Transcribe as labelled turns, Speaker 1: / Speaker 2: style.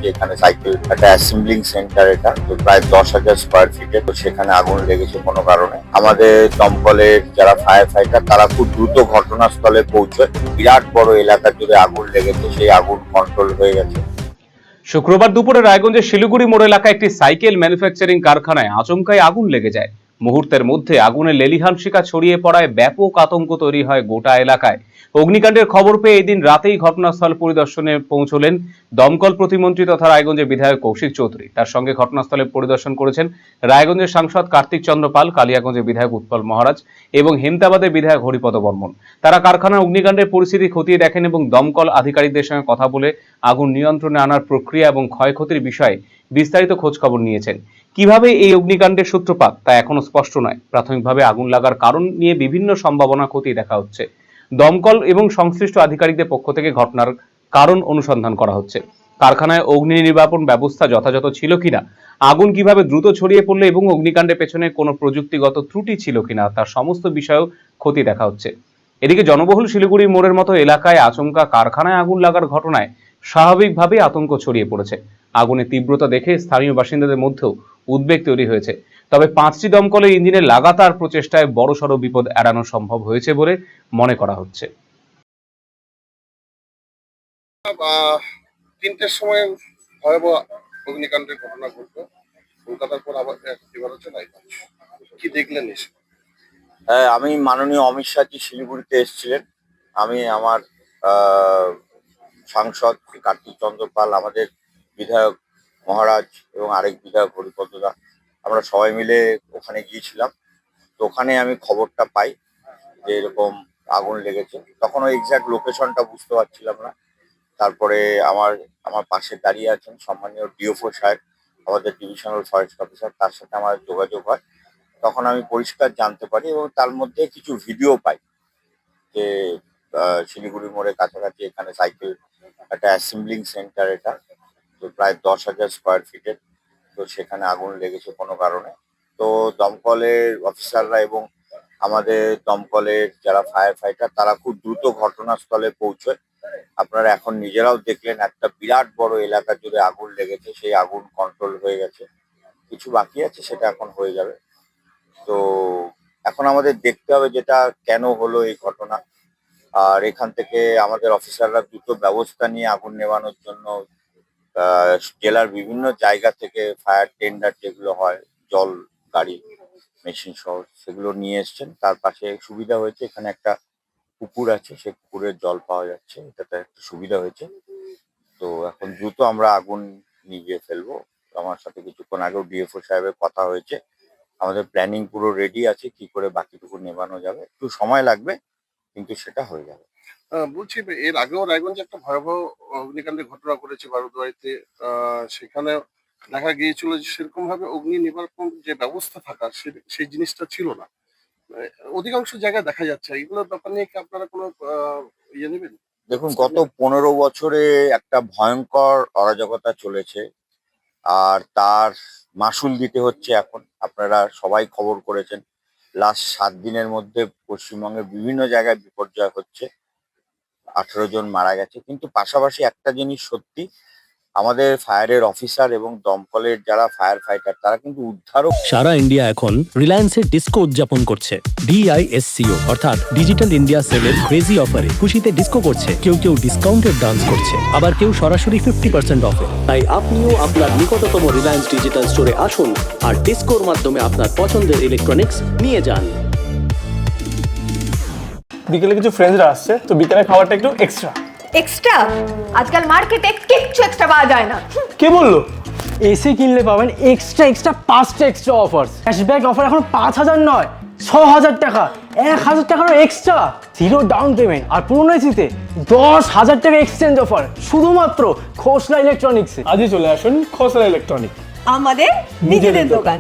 Speaker 1: কাছাকাছি এখানে সাইকেল একটা অ্যাসেম্বলিং সেন্টার, এটা তো প্রায় 10,000 স্কোয়ার ফিটে। তো সেখানে আগুন লেগেছে কোনো কারণে। আমাদের দমকলের যারা ফায়ার ফাইটার তারা খুব দ্রুত ঘটনাস্থলে পৌঁছয়। বিরাট বড় এলাকা জুড়ে আগুন লেগেছে, সেই আগুন কন্ট্রোল হয়ে গেছে।
Speaker 2: শুক্রবার দুপুরে রায়গঞ্জের শিলিগুড়ি মোড় এলাকায় একটি সাইকেল ম্যানুফ্যাকচারিং কারখানায় আচমকাই আগুন লেগে যায়। মুহূর্তের মধ্যে আগুনের লেলিহান শিখা ছড়িয়ে পড়ায় ব্যাপক আতঙ্ক তৈরি হয় গোটা এলাকায়। অগ্নিকাণ্ডের খবর পেয়ে এদিন রাতেই ঘটনাস্থল পরিদর্শনে পৌঁছলেন দমকল প্রতিমন্ত্রী তথা রায়গঞ্জের বিধায়ক কৌশিক চৌধুরী। তার সঙ্গে ঘটনাস্থলে পরিদর্শন করেছেন রায়গঞ্জের সাংসদ কার্তিক চন্দ্র পাল, কালিয়াগঞ্জের বিধায়ক উৎপল মহারাজ এবং হেমতাবাদের বিধায়ক হরিপদ বর্মন। তারা কারখানার অগ্নিকাণ্ডের পরিস্থিতি খতিয়ে দেখেন এবং দমকল আধিকারিকদের সঙ্গে কথা বলে আগুন নিয়ন্ত্রণে আনার প্রক্রিয়া এবং ক্ষয়ক্ষতির বিষয়ে বিস্তারিত খোঁজখবর নিয়েছেন। কিভাবে এই অগ্নিকাণ্ডের সূত্রপাত তা এখনো স্পষ্ট নয়। প্রাথমিকভাবে আগুন লাগার কারণ নিয়ে বিভিন্ন সম্ভাবনা খতিয়ে দেখা হচ্ছে। দমকল এবং সংশ্লিষ্ট আধিকারিকদের পক্ষ থেকে ঘটনার কারণ অনুসন্ধান করা হচ্ছে। কারখানায় অগ্নি নির্বাপন ব্যবস্থা যথাযথ ছিল কিনা, আগুন কিভাবে দ্রুত ছড়িয়ে পড়লো এবং অগ্নিকাণ্ডের পেছনে কোনো প্রযুক্তিগত ত্রুটি ছিল কিনা তার সমস্ত বিষয়েও খতিয়ে দেখা হচ্ছে। এদিকে জনবহুল শিলিগুড়ি মোড়ের মতো এলাকায় আচমকা কারখানায় আগুন লাগার ঘটনায় স্বাভাবিকভাবে আতঙ্ক ছড়িয়ে পড়েছে। আগুনের তীব্রতা দেখে স্থানীয় বাসিন্দাদের মধ্যেও উদ্বেগ তৈরি হয়েছে। তবে 5টি দমকলের ইঞ্জিনের লাগাতার প্রচেষ্টায় বড়সড় বিপদ এড়ানো সম্ভব হয়েছে বলে মনে করা হচ্ছে।
Speaker 3: 3টের সময় ভয়াবহ অগ্নিকাণ্ডের ঘটনা ঘটলো কলকাতার পর, আবার এবার হচ্ছে রায়গঞ্জ। কি দেখলেন এসে?
Speaker 1: হ্যাঁ, আমি মাননীয় অমিত শাহজি শিলিগুড়িতে এসেছিলেন। আমি আমার সাংসদ কার্তিক চন্দ্র পাল, আমাদের বিধায়ক মহারাজ এবং আরেক বিধায়ক হরিপদ দা, আমরা সবাই মিলে ওখানে গিয়েছিলাম। তো ওখানে আমি খবরটা পাই যে এরকম আগুন লেগেছে। তখন ওই এক্সাক্ট লোকেশনটা বুঝতে পারছিলাম না। তারপরে আমার পাশে দাঁড়িয়ে আছেন সম্মানীয় ডিওফও সাহেব, আমাদের ডিভিশনাল ফরেস্ট অফিসার, তার সাথে আমার যোগাযোগ হয়। তখন আমি পরিষ্কার জানতে পারি এবং তার মধ্যে কিছু ভিডিও পাই যে শিলিগুড়ি মোড়ের কাছাকাছি এখানে সাইকেল একটা অ্যাসেম্বলিং সেন্টার, এটা তো প্রায় 10,000 স্কোয়ার ফিটের। তো সেখানে আগুন লেগেছে কোনো কারণে। তো দমকলের অফিসাররা এবং আমাদের দমকলের যারা ফায়ার ফাইটার তারা খুব দ্রুত ঘটনাস্থলে পৌঁছয়। আপনারা এখন নিজেরাও দেখলেন একটা বিরাট বড় এলাকা জুড়ে আগুন লেগেছে, সেই আগুন কন্ট্রোল হয়ে গেছে। কিছু বাকি আছে, সেটা এখন হয়ে যাবে। তো এখন আমাদের দেখতে হবে যেটা কেন হলো এই ঘটনা, আর এখান থেকে আমাদের অফিসাররা দ্রুত ব্যবস্থা নিয়ে আগুন নেভানোর জন্য জেলার বিভিন্ন জায়গা থেকে ফায়ার টেন্ডার যেগুলো হয়, জল গাড়ি মেশিন সহ, সেগুলো নিয়ে এসছেন। তার পাশে সুবিধা হয়েছে, এখানে একটা পুকুর আছে, সেই পুকুরের জল পাওয়া যাচ্ছে, এটাতে একটা সুবিধা হয়েছে। তো এখন দ্রুত আমরা আগুন নিভিয়ে ফেলবো। আমার সাথে কিছুক্ষণ আগেও ডিএফও সাহেবের কথা হয়েছে। আমাদের প্ল্যানিং পুরো রেডি আছে, কি করে বাকিটুকু নেভানো যাবে। একটু সময় লাগবে, কিন্তু সেটা হয়ে যাবে।
Speaker 3: বলছি, এর আগেও রায়গঞ্জে একটা ভয়াবহ অগ্নিকাণ্ডের ঘটনা ঘটেছে বারুদবাড়িতে। সেখানে দেখা গিয়েছিল যে সেরকম ভাবে অগ্নি নির্বাপন যে ব্যবস্থা থাকা সেই জিনিসটা ছিল না। অধিকাংশ জায়গায় দেখা যাচ্ছে। এগুলোর ব্যাপার নিয়ে কি আপনারা কোনো ইয়ে নেবেন?
Speaker 1: দেখুন, গত 15 বছরে একটা ভয়ঙ্কর অরাজকতা চলেছে, আর তার মাসুল দিতে হচ্ছে এখন। আপনারা সবাই খবর করেছেন, লাস্ট 7 দিনের মধ্যে পশ্চিমবঙ্গের বিভিন্ন জায়গায় বিপর্যয় হচ্ছে, 18 জন মারা গেছে। কিন্তু পাশাপাশি একটা জিনিস সত্যি, আমাদের ফায়ারের অফিসার এবং দমকলের যারা ফায়ার ফাইটার তারা কিন্তু উদ্ধারক।
Speaker 4: সারা ইন্ডিয়া এখন রিলায়েন্সের ডিস্কো উদযাপন করছে। DISCO অর্থাৎ ডিজিটাল ইন্ডিয়া সেলের ক্রেজি অফারে খুশিতে ডিস্কো করছে। কেউ কেউ ডিসকাউন্টেড ডান্স করছে, আবার কেউ সরাসরি 50% অফে। তাই আপনিও আপনার নিকটতম রিলায়েন্স ডিজিটাল স্টোরে আসুন আর ডিস্কোর মাধ্যমে আপনার পছন্দের ইলেকট্রনিক্স নিয়ে যান।
Speaker 5: বিকেলে কিছু ফ্রেন্ডসরা আসছে, তো বিকেলের খাবারটা একটু এক্সট্রা।
Speaker 6: এক্সট্রা? আজকাল মার্কেটে কিচ্ছু এক্সট্রা পাওয়া যায় না।
Speaker 5: কে বললো? এসি কিনলে পাবেন এক্সট্রা 5টা এক্সট্রা অফার্স। ক্যাশব্যাক অফার এখন 5,000 নয়, 6,000 টাকা, 1,000 টাকারও এক্সট্রা, 0 ডাউন পেমেন্ট, আর পুরনো এসিতে 10,000 টাকা এক্সচেঞ্জ অফার শুধুমাত্র খোসলা ইলেকট্রনিক্সে। আজই চলে আসুন খোসলা ইলেকট্রনিক্স,
Speaker 6: আমাদের নিজেদের দোকান।